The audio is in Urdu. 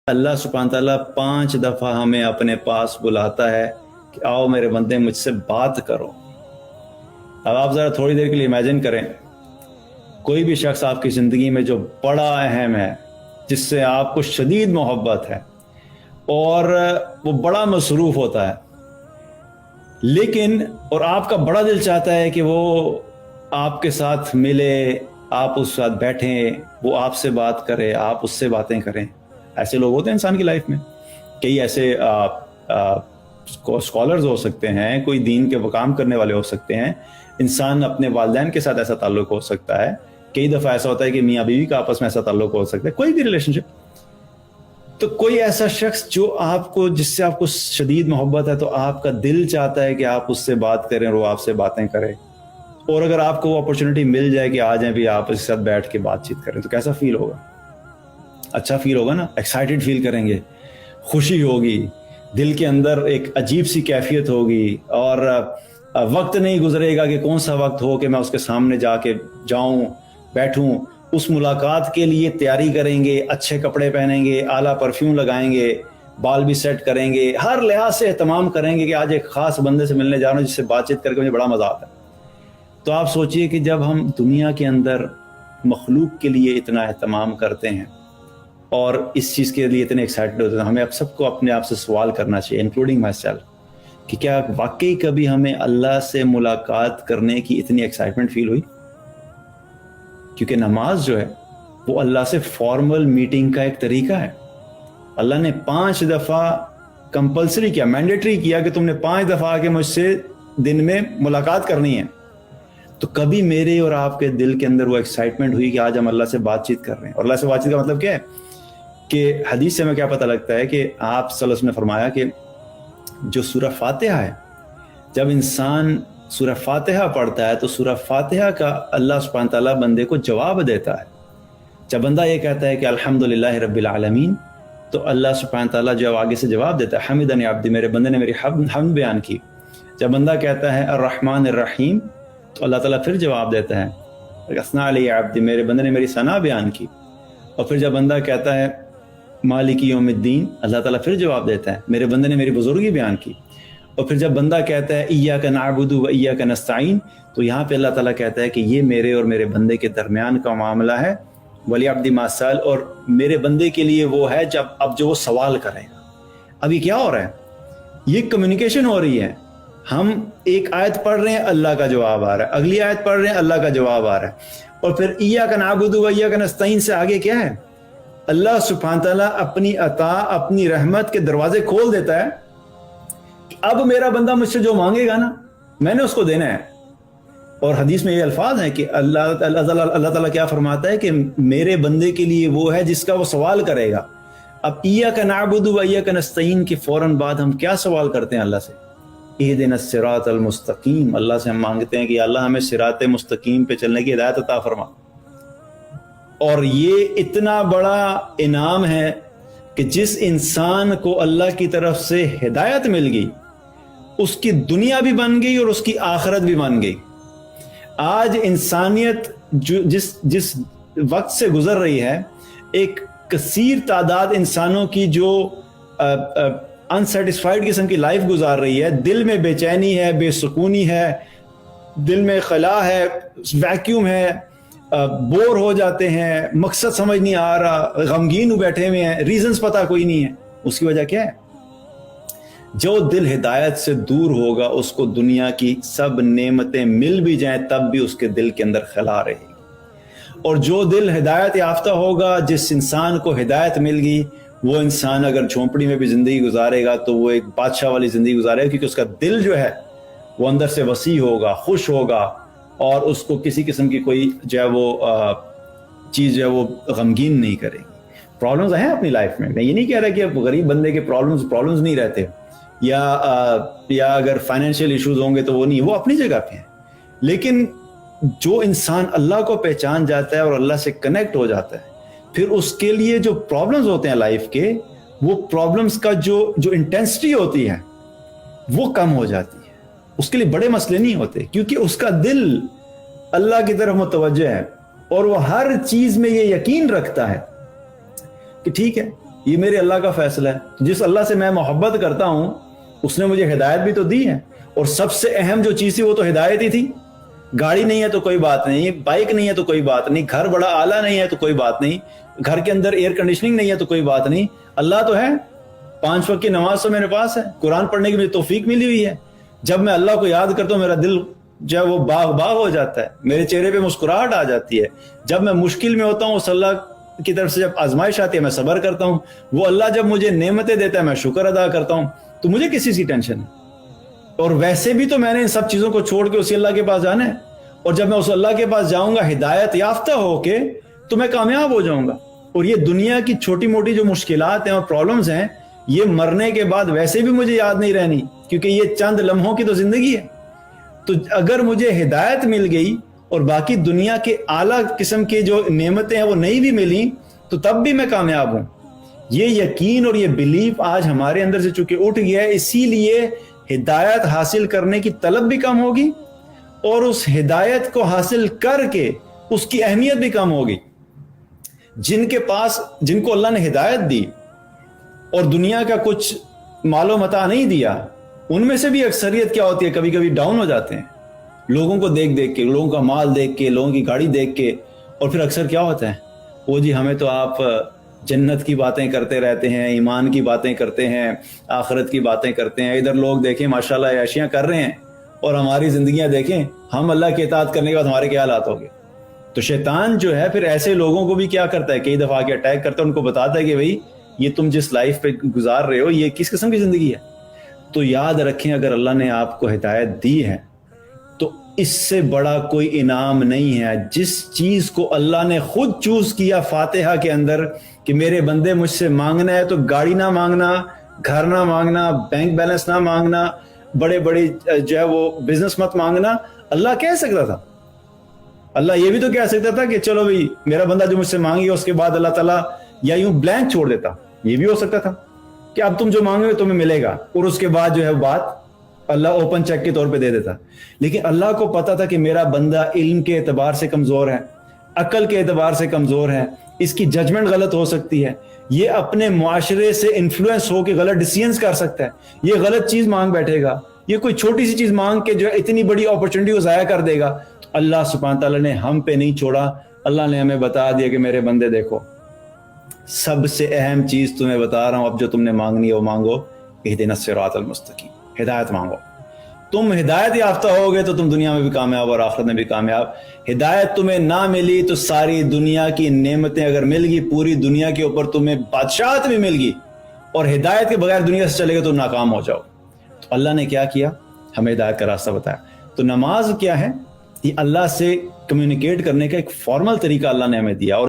اللہ سبحانہ تعالیٰ 5 دفعہ ہمیں اپنے پاس بلاتا ہے کہ آؤ میرے بندے مجھ سے بات کرو۔ اب آپ ذرا تھوڑی دیر کے لیے امیجن کریں، کوئی بھی شخص آپ کی زندگی میں جو بڑا اہم ہے، جس سے آپ کو شدید محبت ہے اور وہ بڑا مصروف ہوتا ہے، لیکن اور آپ کا بڑا دل چاہتا ہے کہ وہ آپ کے ساتھ ملے، آپ اس ساتھ بیٹھیں، وہ آپ سے بات کرے، آپ اس سے باتیں کریں۔ ایسے لوگ ہوتے ہیں انسان کی لائف میں، کئی ایسے اسکالرز ہو سکتے ہیں، کوئی دین کے کام کرنے والے ہو سکتے ہیں، انسان اپنے والدین کے ساتھ ایسا تعلق ہو سکتا ہے، کئی دفعہ ایسا ہوتا ہے کہ میاں بیوی کا آپس میں ایسا تعلق ہو سکتا ہے، کوئی بھی ریلیشن شپ۔ تو کوئی ایسا شخص جو آپ کو، جس سے آپ کو شدید محبت ہے، تو آپ کا دل چاہتا ہے کہ آپ اس سے بات کریں اور وہ آپ سے باتیں کرے، اور اگر آپ کو وہ اپرچونٹی مل جائے کہ آ جائیں بھی آپ اس کے ساتھ بیٹھ کے بات چیت کریں، تو کیسا فیل ہوگا؟ اچھا فیل ہوگا نا، ایکسائٹڈ فیل کریں گے، خوشی ہوگی، دل کے اندر ایک عجیب سی کیفیت ہوگی، اور وقت نہیں گزرے گا کہ کون سا وقت ہو کہ میں اس کے سامنے جا کے جاؤں، بیٹھوں، اس ملاقات کے لیے تیاری کریں گے، اچھے کپڑے پہنیں گے، اعلیٰ پرفیوم لگائیں گے، بال بھی سیٹ کریں گے، ہر لحاظ سے اہتمام کریں گے کہ آج ایک خاص بندے سے ملنے جا رہا ہوں جس سے بات چیت کر کے مجھے بڑا مزہ آتا ہے۔ تو آپ سوچئے کہ جب ہم دنیا کے اندر مخلوق کے لیے اتنا اہتمام کرتے ہیں اور اس چیز کے لیے اتنے ایکسائٹڈ ہوتے ہیں، ہمیں اب سب کو اپنے آپ سے سوال کرنا چاہیے، انکلوڈنگ مائی سیلف، کہ کیا واقعی کبھی ہمیں اللہ سے ملاقات کرنے کی اتنی ایکسائٹمنٹ فیل ہوئی؟ کیونکہ نماز جو ہے وہ اللہ سے فارمل میٹنگ کا ایک طریقہ ہے۔ اللہ نے 5 دفعہ کمپلسری کیا، مینڈیٹری کیا کہ تم نے 5 دفعہ آ کے مجھ سے دن میں ملاقات کرنی ہے۔ تو کبھی میرے اور آپ کے دل کے اندر وہ ایکسائٹمنٹ ہوئی کہ آج ہم اللہ سے بات چیت کر رہے ہیں؟ اور اللہ سے بات چیت کا مطلب کیا ہے کہ حدیث سے ہمیں کیا پتہ لگتا ہے کہ آپ صلی اللہ علیہ وسلم نے فرمایا کہ جو سورہ فاتحہ ہے، جب انسان سورہ فاتحہ پڑھتا ہے تو سورہ فاتحہ کا اللہ سبحانہ تعالیٰ بندے کو جواب دیتا ہے۔ جب بندہ یہ کہتا ہے کہ الحمدللہ رب العالمین، تو اللہ سبحانہ تعالیٰ جو آگے سے جواب دیتا ہے، حمدنی عبدی، میرے بندے نے میری حمد بیان کی۔ جب بندہ کہتا ہے الرحمن الرحیم، تو اللہ تعالیٰ پھر جواب دیتا ہے اثنا علی عبدی، میرے بندے نے میری ثنا بیان کی۔ اور پھر جب بندہ کہتا ہے مالک یوم الدین، اللہ تعالیٰ پھر جواب دیتا ہے میرے بندے نے میری بزرگی بیان کی۔ اور پھر جب بندہ کہتا ہے ایاک نعبد و ایاک نستعین، تو یہاں پہ اللہ تعالیٰ کہتا ہے کہ یہ میرے اور میرے بندے کے درمیان کا معاملہ ہے، ولی عبدی ما سأل، اور میرے بندے کے لیے وہ ہے جب اب جو وہ سوال کرے گا۔ اب یہ کیا ہو رہا ہے؟ یہ کمیونیکیشن ہو رہی ہے۔ ہم ایک آیت پڑھ رہے ہیں، اللہ کا جواب آ رہا ہے، اگلی آیت پڑھ رہے ہیں، اللہ کا جواب آ رہا ہے، اور پھر ایاک نعبد و ایاک نستعین سے آگے کیا ہے؟ اللہ سبحانہ تعالیٰ اپنی عطا، اپنی رحمت کے دروازے کھول دیتا ہے کہ اب میرا بندہ مجھ سے جو مانگے گا نا، میں نے اس کو دینا ہے۔ اور حدیث میں یہ الفاظ ہیں کہ اللہ تعالیٰ کیا فرماتا ہے کہ میرے بندے کے لیے وہ ہے جس کا وہ سوال کرے گا۔ اب ایاک نعبد و ایاک نستعین کے فوراً بعد ہم کیا سوال کرتے ہیں اللہ سے؟ اہدنا الصراط المستقیم، اللہ سے ہم مانگتے ہیں کہ اللہ ہمیں صراط مستقیم پہ چلنے کی ہدایت عطا فرما۔ اور یہ اتنا بڑا انعام ہے کہ جس انسان کو اللہ کی طرف سے ہدایت مل گئی، اس کی دنیا بھی بن گئی اور اس کی آخرت بھی بن گئی۔ آج انسانیت جس وقت سے گزر رہی ہے، ایک کثیر تعداد انسانوں کی جو انسیٹسفائیڈ قسم کی لائف گزار رہی ہے، دل میں بے چینی ہے، بے سکونی ہے، دل میں خلا ہے، ویکیوم ہے، بور ہو جاتے ہیں، مقصد سمجھ نہیں آ رہا، غمگین بیٹھے ہوئے ہیں، ریزنز پتہ کوئی نہیں ہے۔ اس کی وجہ کیا ہے؟ جو دل ہدایت سے دور ہوگا، اس کو دنیا کی سب نعمتیں مل بھی جائیں تب بھی اس کے دل کے اندر خلا رہے گی۔ اور جو دل ہدایت یافتہ ہوگا، جس انسان کو ہدایت مل گئی، وہ انسان اگر جھونپڑی میں بھی زندگی گزارے گا تو وہ ایک بادشاہ والی زندگی گزارے گا، کیونکہ اس کا دل جو ہے وہ اندر سے وسیع ہوگا، خوش ہوگا، اور اس کو کسی قسم کی کوئی جو ہے وہ چیز جو ہے وہ غمگین نہیں کرے گی۔ پرابلمز ہیں اپنی لائف میں یہ نہیں کہہ رہا کہ غریب بندے کے پرابلمز نہیں رہتے، یا اگر فائنینشیل ایشوز ہوں گے تو وہ نہیں، وہ اپنی جگہ پہ ہیں۔ لیکن جو انسان اللہ کو پہچان جاتا ہے اور اللہ سے کنیکٹ ہو جاتا ہے، پھر اس کے لیے جو پرابلمز ہوتے ہیں لائف کے، وہ پرابلمز کا جو انٹینسٹی ہوتی ہے وہ کم ہو جاتی ہے۔ اس کے لیے بڑے مسئلے نہیں ہوتے، کیونکہ اس کا دل اللہ کی طرف متوجہ ہے، اور وہ ہر چیز میں یہ یقین رکھتا ہے کہ ٹھیک ہے، یہ میرے اللہ کا فیصلہ ہے. جس اللہ سے میں محبت کرتا ہوں اس نے مجھے ہدایت بھی تو دی ہے, اور سب سے اہم جو چیز تھی وہ تو ہدایت ہی تھی. گاڑی نہیں ہے تو کوئی بات نہیں, بائک نہیں ہے تو کوئی بات نہیں, گھر بڑا اعلیٰ نہیں ہے تو کوئی بات نہیں, گھر کے اندر ایئر کنڈیشننگ نہیں ہے تو کوئی بات نہیں, اللہ تو ہے. 5 وقت کی نماز تو میرے پاس ہے, قرآن پڑھنے کی مجھے توفیق ملی ہوئی ہے. جب میں اللہ کو یاد کرتا ہوں میرا دل جو ہے وہ باغ باغ ہو جاتا ہے, میرے چہرے پہ مسکراہٹ آ جاتی ہے. جب میں مشکل میں ہوتا ہوں اس اللہ کی طرف سے جب آزمائش آتی ہے میں صبر کرتا ہوں. وہ اللہ جب مجھے نعمتیں دیتا ہے میں شکر ادا کرتا ہوں. تو مجھے کسی چیز کی ٹینشن ہے. اور ویسے بھی تو میں نے ان سب چیزوں کو چھوڑ کے اسی اللہ کے پاس جانا ہے, اور جب میں اس اللہ کے پاس جاؤں گا ہدایت یافتہ ہو کے تو میں کامیاب ہو جاؤں گا. اور یہ دنیا کی چھوٹی موٹی جو مشکلات ہیں اور پرابلمز ہیں یہ مرنے کے بعد ویسے بھی مجھے یاد نہیں رہنی, کیونکہ یہ چند لمحوں کی تو زندگی ہے. تو اگر مجھے ہدایت مل گئی اور باقی دنیا کے اعلیٰ قسم کے جو نعمتیں ہیں وہ نہیں بھی ملی تو تب بھی میں کامیاب ہوں. یہ یقین اور یہ بیلیف آج ہمارے اندر سے چونکہ اٹھ گیا ہے, اسی لیے ہدایت حاصل کرنے کی طلب بھی کم ہوگی, اور اس ہدایت کو حاصل کر کے اس کی اہمیت بھی کم ہوگی. جن کو اللہ نے ہدایت دی اور دنیا کا کچھ مال و متاع نہیں دیا, ان میں سے بھی اکثریت کیا ہوتی ہے کبھی کبھی ڈاؤن ہو جاتے ہیں لوگوں کو دیکھ کے, لوگوں کا مال دیکھ کے, لوگوں کی گاڑی دیکھ کے. اور پھر اکثر کیا ہوتا ہے, وہ جی ہمیں تو آپ جنت کی باتیں کرتے رہتے ہیں, ایمان کی باتیں کرتے ہیں, آخرت کی باتیں کرتے ہیں. ادھر لوگ دیکھیں ماشاءاللہ عیاشیاں کر رہے ہیں اور ہماری زندگیاں دیکھیں, ہم اللہ کی اطاعت کرنے کے بعد ہمارے کیا حالات ہو گئے. تو شیطان جو ہے پھر ایسے لوگوں کو بھی کیا کرتا ہے, کئی دفعہ کے اٹیک کرتا ہے, ان کو بتاتا ہے کہ بھئی یہ تم جس لائف پہ گزار رہے ہو یہ کس قسم کی زندگی ہے. تو یاد رکھیں اگر اللہ نے آپ کو ہدایت دی ہے تو اس سے بڑا کوئی انعام نہیں ہے. جس چیز کو اللہ نے خود چوز کیا فاتحہ کے اندر کہ میرے بندے مجھ سے مانگنا ہے تو گاڑی نہ مانگنا, گھر نہ مانگنا, بینک بیلنس نہ مانگنا, بڑے بڑے جو ہے وہ بزنس مت مانگنا. اللہ کہہ سکتا تھا, اللہ یہ بھی تو کہہ سکتا تھا کہ چلو بھئی میرا بندہ جو مجھ سے مانگے اس کے بعد اللہ تعالیٰ یا یوں بلینک چھوڑ دیتا. یہ بھی ہو سکتا تھا کہ اب تم جو مانگو گے تمہیں ملے گا, اور اس کے بعد جو ہے بات اللہ اوپن چیک کے طور پہ دے دیتا. لیکن اللہ کو پتا تھا کہ میرا بندہ علم کے اعتبار سے کمزور ہے, عقل کے اعتبار سے کمزور ہے, اس کی ججمنٹ غلط ہو سکتی ہے, یہ اپنے معاشرے سے انفلوئنس ہو کے غلط ڈیسیژنز کر سکتا ہے, یہ غلط چیز مانگ بیٹھے گا, یہ کوئی چھوٹی سی چیز مانگ کے جو ہے اتنی بڑی اپرچونٹی کو ضائع کر دے گا. تو اللہ سبحانہ تعالیٰ نے ہم پہ نہیں چھوڑا, اللہ نے ہمیں بتا دیا کہ میرے بندے دیکھو سب سے اہم چیز تمہیں بتا رہا ہوں, اب جو تم نے مانگنی ہے وہ مانگو, اہدنا الصراط المستقیم, ہدایت مانگو. تم ہدایت یافتہ ہوگے تو تم دنیا میں بھی کامیاب اور آخرت میں بھی کامیاب. ہدایت تمہیں نہ ملی تو ساری دنیا کی نعمتیں اگر مل گی, پوری دنیا کے اوپر تمہیں بادشاہت بھی مل گی, اور ہدایت کے بغیر دنیا سے چلے گے تو ناکام ہو جاؤ. تو اللہ نے کیا کیا, ہمیں ہدایت کا راستہ بتایا. تو نماز کیا ہے, یہ اللہ سے کمیونیکیٹ کرنے کا ایک فارمل طریقہ اللہ نے ہمیں دیا. اور